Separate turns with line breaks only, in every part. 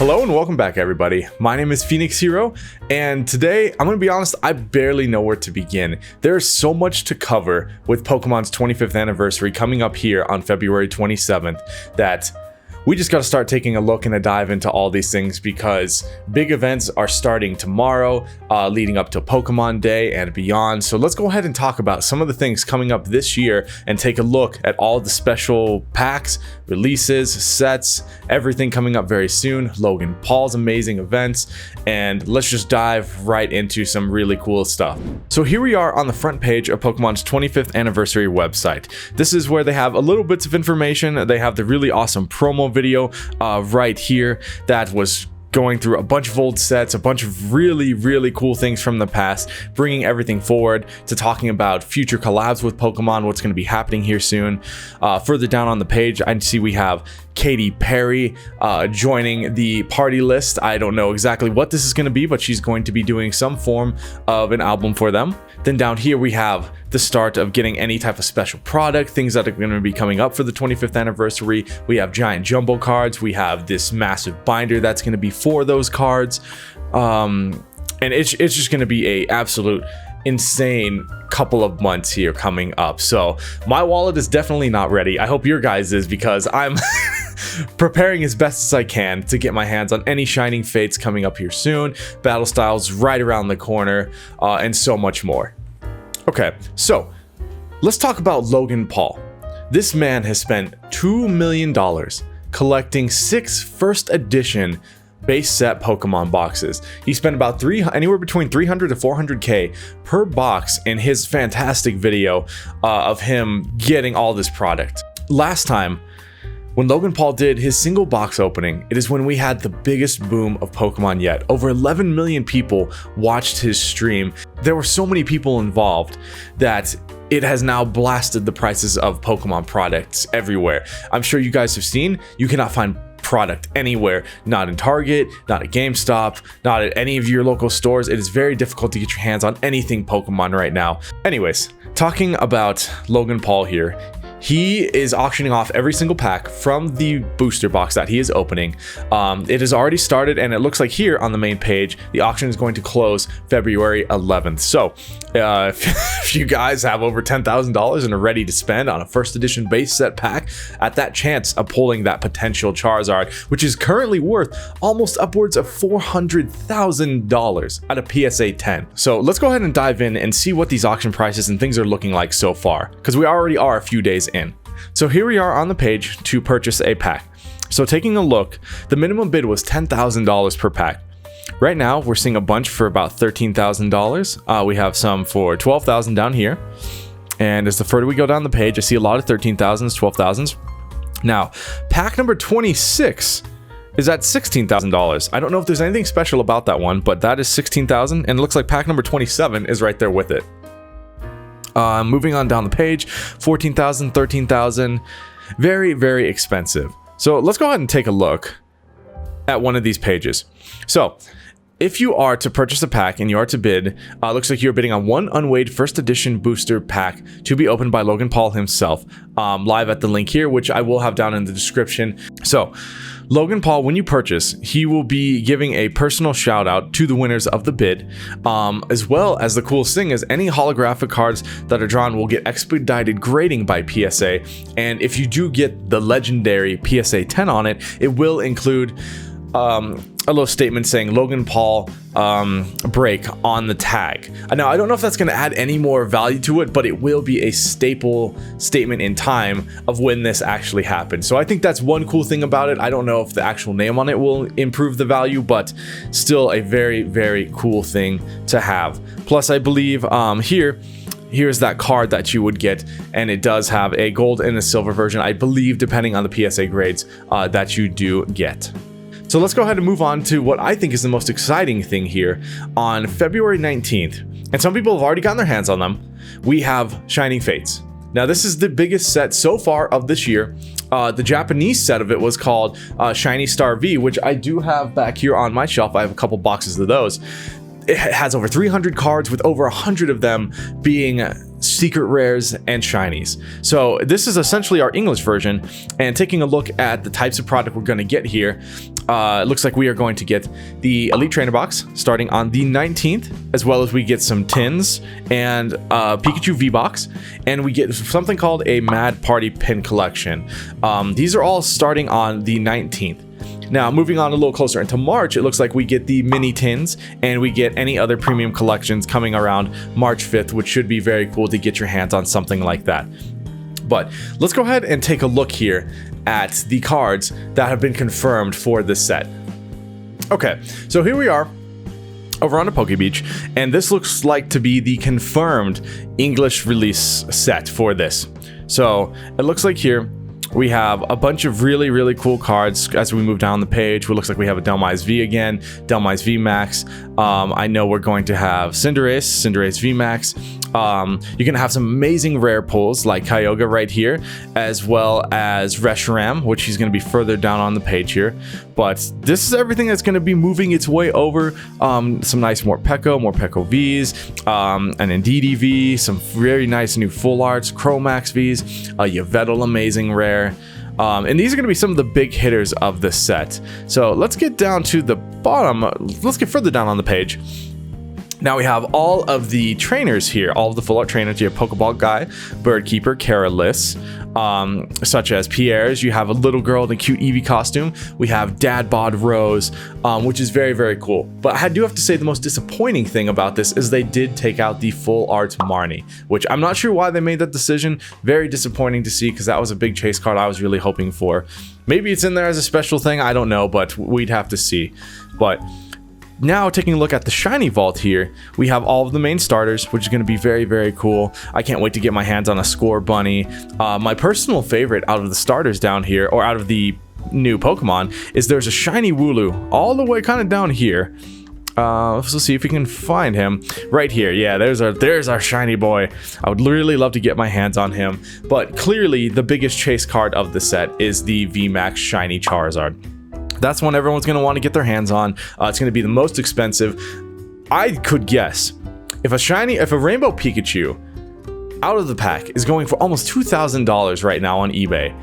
Hello and welcome back, everybody. My name is Phoenix Hero, and today, I'm going to be honest, I barely know where to begin. There's so much to cover with Pokemon's 25th anniversary coming up here on February 27th that we just got to start taking a look and a dive into all these things because big events are starting tomorrow, leading up to Pokemon Day and beyond. So let's go ahead and talk about some of the things coming up this year and take a look at all the special packs, releases, sets, everything coming up very soon, Logan Paul's amazing events, and let's just dive right into some really cool stuff. So here we are on the front page of Pokemon's 25th anniversary website. This is where they have a little bits of information. They have the really awesome promo video right here that was going through a bunch of old sets, a bunch of really cool things from the past, bringing everything forward to talking about future collabs with Pokemon, what's going to be happening here soon. Further down on the page, I see we have Katy Perry joining the party list. I don't know exactly what this is going to be, but she's going to be doing some form of an album for them. Then down here we have the start of getting any type of special product, things that are going to be coming up for the 25th anniversary. We have giant jumbo cards. We have this massive binder that's going to be for those cards. And it's just going to be a absolute insane couple of months here coming up. So my wallet is definitely not ready. I hope your guys is, because I'm preparing as best as I can to get my hands on any Shining Fates coming up here soon, battle styles right around the corner, and so much more. Okay, so let's talk about Logan Paul. This man has spent $2 million collecting 6 first edition base set Pokemon boxes. He spent about anywhere between 300 to 400k per box in his fantastic video of him getting all this product. Last time when Logan Paul did his single box opening, it is when we had the biggest boom of Pokemon yet. Over 11 million people watched his stream. There were so many people involved that it has now blasted the prices of Pokemon products everywhere. I'm sure you guys have seen, you cannot find product anywhere, not in Target, not at GameStop, not at any of your local stores. It is very difficult to get your hands on anything Pokemon right now. Anyways, talking about Logan Paul here, he is auctioning off every single pack from the booster box that he is opening. It has already started, and it looks like here on the main page, the auction is going to close February 11th. So if you guys have over $10,000 and are ready to spend on a first edition base set pack, at that chance of pulling that potential Charizard, which is currently worth almost upwards of $400,000 at a PSA 10. So let's go ahead and dive in and see what these auction prices and things are looking like so far, because we already are a few days in. So here we are on the page to purchase a pack. So taking a look, the minimum bid was $10,000 per pack. Right now we're seeing a bunch for about $13,000. We have some for $12,000 down here, and as the further we go down the page, I see a lot of $13,000s, $12,000s. Now pack number 26 is at $16,000. I don't know if there's anything special about that one, but that is $16,000, and it looks like pack number 27 is right there with it. Moving on down the page, $14,000, $13,000, very expensive. So let's go ahead and take a look at one of these pages. So if you are to purchase a pack and you are to bid, looks like you're bidding on one unweighed first edition booster pack to be opened by Logan Paul himself, live at the link here, which I will have down in the description. So Logan Paul, when you purchase, he will be giving a personal shout out to the winners of the bid, as well as the coolest thing is any holographic cards that are drawn will get expedited grading by PSA, and if you do get the legendary PSA 10 on it, it will include a little statement saying Logan Paul break on the tag. Now I don't know if that's going to add any more value to it, but it will be a staple statement in time of when this actually happened. So I think that's one cool thing about it. I don't know if the actual name on it will improve the value, but still a very cool thing to have. Plus I believe here's that card that you would get, and it does have a gold and a silver version, I believe, depending on the PSA grades that you do get. So let's go ahead and move on to what I think is the most exciting thing here. On February 19th, and some people have already gotten their hands on them, we have Shining Fates. Now this is the biggest set so far of this year. The Japanese set of it was called Shiny Star V, which I do have back here on my shelf. I have a couple boxes of those. It has over 300 cards, with over 100 of them being secret rares, and shinies. So this is essentially our English version, and taking a look at the types of product we're going to get here, it looks like we are going to get the Elite Trainer box starting on the 19th, as well as we get some tins and Pikachu V-Box, and we get something called a Mad Party Pin Collection. These are all starting on the 19th. Now, moving on a little closer into March, it looks like we get the mini tins, and we get any other premium collections coming around March 5th, which should be very cool to get your hands on something like that. But let's go ahead and take a look here at the cards that have been confirmed for this set. Okay, so here we are over on the Poke Beach, and this looks like to be the confirmed English release set for this. So it looks like here we have a bunch of really cool cards as we move down the page. It looks like we have a Delmise V again, Delmise V Max. I know we're going to have Cinderace V Max. You're going to have some amazing rare pulls like Kyogre right here, as well as Reshiram, which is going to be further down on the page here. But this is everything that's going to be moving its way over. Some nice Morpeko Vs, an Indeedee V, some very nice new Full Arts, Chromax Vs, a Yveltal amazing rare. And these are going to be some of the big hitters of this set. So let's get down to the bottom. Let's get further down on the page. Now we have all of the trainers here, all of the full art trainers. You have Pokeball Guy, Birdkeeper, Carolus, such as Pierre's. You have a little girl in a cute Eevee costume. We have Dad Bod Rose, which is very cool. But I do have to say the most disappointing thing about this is they did take out the full art Marnie, which I'm not sure why they made that decision. Very disappointing to see, because that was a big chase card I was really hoping for. Maybe it's in there as a special thing, I don't know, but we'd have to see. But now, taking a look at the shiny vault here, we have all of the main starters, which is going to be very cool. I can't wait to get my hands on a Score Bunny. My personal favorite out of the starters down here, or out of the new Pokemon, is there's a shiny Wooloo all the way kind of down here. Let's see if we can find him right here. Yeah, there's our shiny boy. I would really love to get my hands on him, but clearly the biggest chase card of the set is the VMAX shiny Charizard. That's one everyone's going to want to get their hands on. It's going to be the most expensive. I could guess if a Rainbow Pikachu out of the pack is going for almost $2,000 right now on eBay,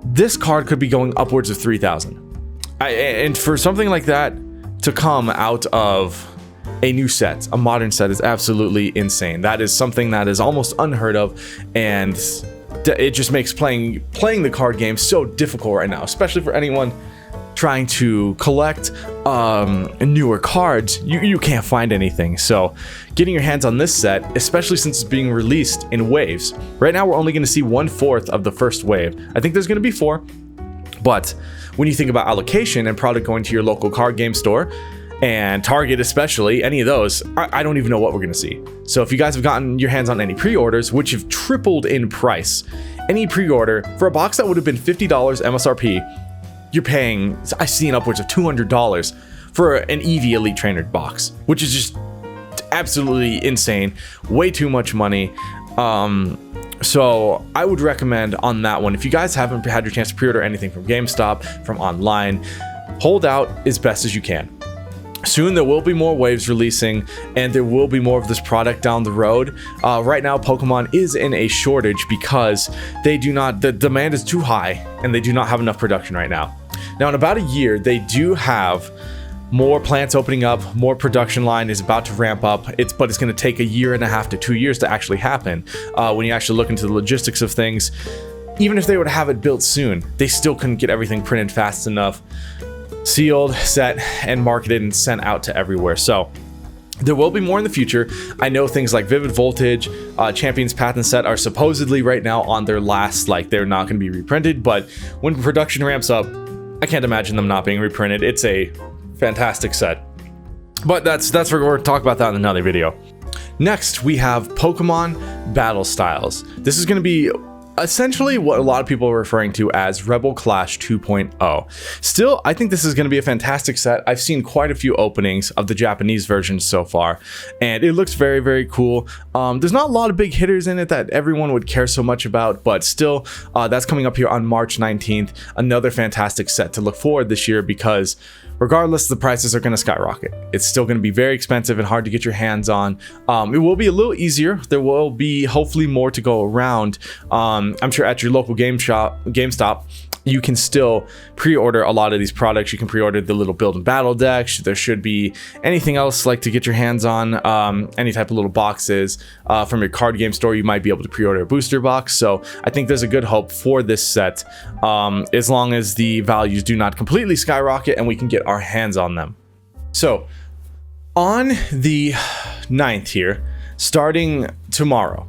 this card could be going upwards of $3,000. And for something like that to come out of a new set, a modern set, is absolutely insane. That is something that is almost unheard of, and it just makes playing the card game so difficult right now, especially for anyone trying to collect newer cards. You can't find anything. So getting your hands on this set, especially since it's being released in waves. Right now we're only going to see 1/4 of the first wave. I think there's going to be 4, but when you think about allocation and product going to your local card game store and Target, especially, any of those, I don't even know what we're going to see. So if you guys have gotten your hands on any pre-orders, which have tripled in price, any pre-order for a box that would have been $50 MSRP, you're paying, I've seen upwards of $200 for an Eevee Elite Trainer box, which is just absolutely insane. Way too much money. So I would recommend on that one, if you guys haven't had your chance to pre-order anything from GameStop, from online, hold out as best as you can. Soon there will be more waves releasing, and there will be more of this product down the road. Right now Pokemon is in a shortage because the demand is too high and they do not have enough production right now. Now in about a year they do have more plants opening up, more production line is about to ramp up. But it's going to take 1.5 to 2 years to actually happen. When you actually look into the logistics of things, even if they were to have it built soon, they still couldn't get everything printed fast enough, sealed, set, and marketed and sent out to everywhere. So there will be more in the future. I know things like Vivid Voltage, Champion's Path and Set are supposedly right now on their last, they're not going to be reprinted, but when production ramps up, I can't imagine them not being reprinted. It's a fantastic set. But that's we're going to talk about that in another video. Next, we have Pokemon Battle Styles. This is going to be essentially what a lot of people are referring to as Rebel Clash 2.0. Still, I think this is going to be a fantastic set. I've seen quite a few openings of the Japanese versions so far, and it looks very cool. There's not a lot of big hitters in it that everyone would care so much about, but still, that's coming up here on March 19th. Another fantastic set to look forward this year, because regardless, the prices are going to skyrocket. It's still going to be very expensive and hard to get your hands on. It will be a little easier. There will be hopefully more to go around. I'm sure at your local GameStop, you can still pre-order a lot of these products. You can pre-order the little build and battle decks. There should be anything else like to get your hands on, any type of little boxes. From your card game store, you might be able to pre-order a booster box. So I think there's a good hope for this set, as long as the values do not completely skyrocket and we can get our hands on them. So on the 9th here, starting tomorrow,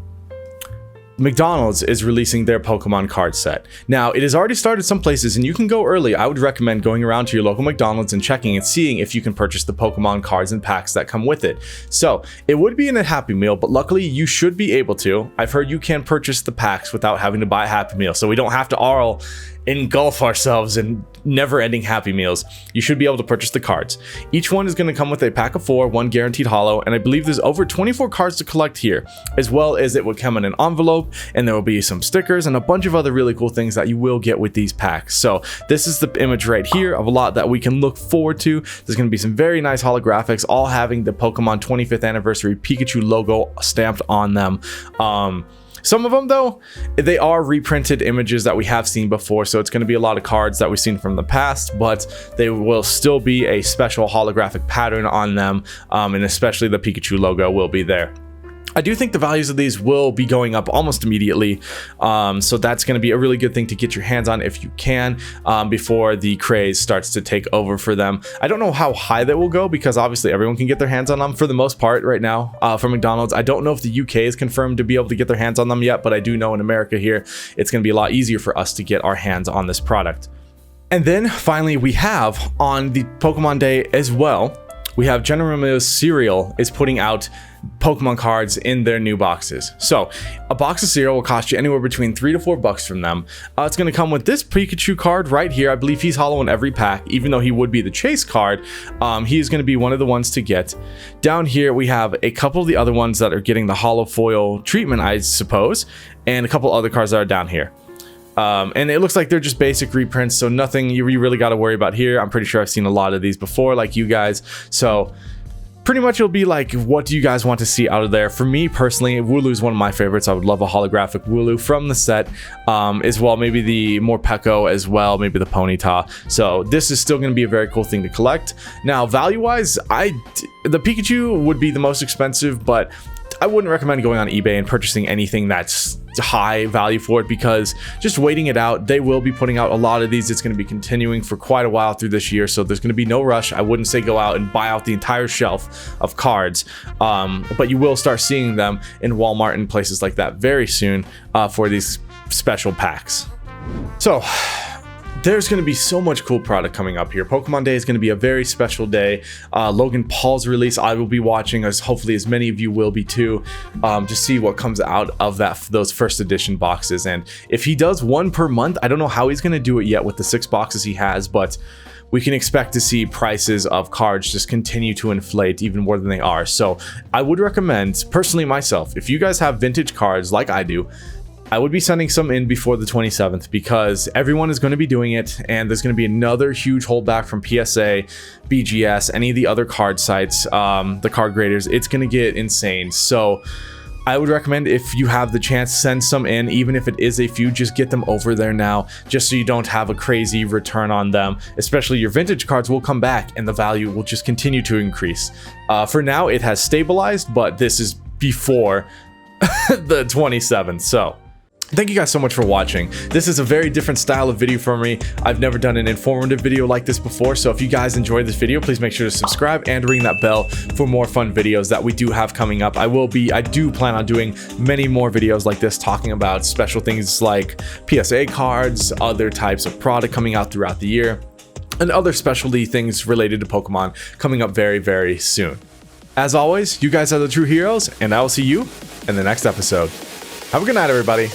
McDonald's is releasing their Pokemon card set. Now, it has already started some places and you can go early. I would recommend going around to your local McDonald's and checking and seeing if you can purchase the Pokemon cards and packs that come with it. So it would be in a Happy Meal, but luckily you should be able to. I've heard you can purchase the packs without having to buy a Happy Meal, so we don't have to all engulf ourselves in never-ending Happy Meals. You should be able to purchase the cards. Each one is going to come with a pack of 4, 1 guaranteed holo, and I believe there's over 24 cards to collect here, as well as it would come in an envelope, and there will be some stickers and a bunch of other really cool things that you will get with these packs. So this is the image right here of a lot that we can look forward to. There's going to be some very nice holographics, all having the Pokemon 25th anniversary Pikachu logo stamped on them. Some of them, though, they are reprinted images that we have seen before, so it's going to be a lot of cards that we've seen from the past, but they will still be a special holographic pattern on them, and especially the Pikachu logo will be there. I do think the values of these will be going up almost immediately, so that's going to be a really good thing to get your hands on if you can, before the craze starts to take over for them. I don't know how high they will go because obviously everyone can get their hands on them for the most part right now for McDonald's. I don't know if the UK is confirmed to be able to get their hands on them yet, but I do know in America here it's going to be a lot easier for us to get our hands on this product. And then finally we have on the Pokemon Day as well, we have General Mills cereal is putting out Pokemon cards in their new boxes. So a box of cereal will cost you anywhere between $3 to $4 from them. It's going to come with this Pikachu card right here. I believe he's holo in every pack, even though he would be the chase card. He is going to be one of the ones to get. Down here we have a couple of the other ones that are getting the holo foil treatment, I suppose, and a couple other cards that are down here. And it looks like they're just basic reprints, so nothing you really got to worry about here. I'm pretty sure I've seen a lot of these before, like you guys. So pretty much it'll be like, what do you guys want to see out of there? For me personally, Wooloo is one of my favorites. I would love a holographic Wooloo from the set, as well. Maybe the Morpeko as well, maybe the Ponyta. So this is still going to be a very cool thing to collect. Now, value-wise, the Pikachu would be the most expensive, but I wouldn't recommend going on eBay and purchasing anything that's high value for it, because just waiting it out. They will be putting out a lot of these. It's going to be continuing for quite a while through this year, so there's going to be no rush. I wouldn't say go out and buy out the entire shelf of cards, but you will start seeing them in Walmart and places like that very soon for these special packs. So there's going to be so much cool product coming up here. Pokemon Day is going to be a very special day. Logan Paul's release, I will be watching, as hopefully as many of you will be too, to see what comes out of those first edition boxes. And if he does one per month, I don't know how he's going to do it yet with the 6 boxes he has, but we can expect to see prices of cards just continue to inflate even more than they are. So I would recommend, personally myself, if you guys have vintage cards like I do, I would be sending some in before the 27th, because everyone is going to be doing it, and there's going to be another huge holdback from PSA, BGS, any of the other card sites, the card graders. It's going to get insane. So I would recommend, if you have the chance, send some in, even if it is a few. Just get them over there now, just so you don't have a crazy return on them. Especially your vintage cards will come back and the value will just continue to increase. For now, it has stabilized, but this is before the 27th. So thank you guys so much for watching. This is a very different style of video for me. I've never done an informative video like this before, so if you guys enjoyed this video, please make sure to subscribe and ring that bell for more fun videos that we do have coming up. I do plan on doing many more videos like this, talking about special things like PSA cards, other types of product coming out throughout the year, and other specialty things related to Pokemon coming up very, very soon. As always, you guys are the true heroes, and I will see you in the next episode. Have a good night, everybody.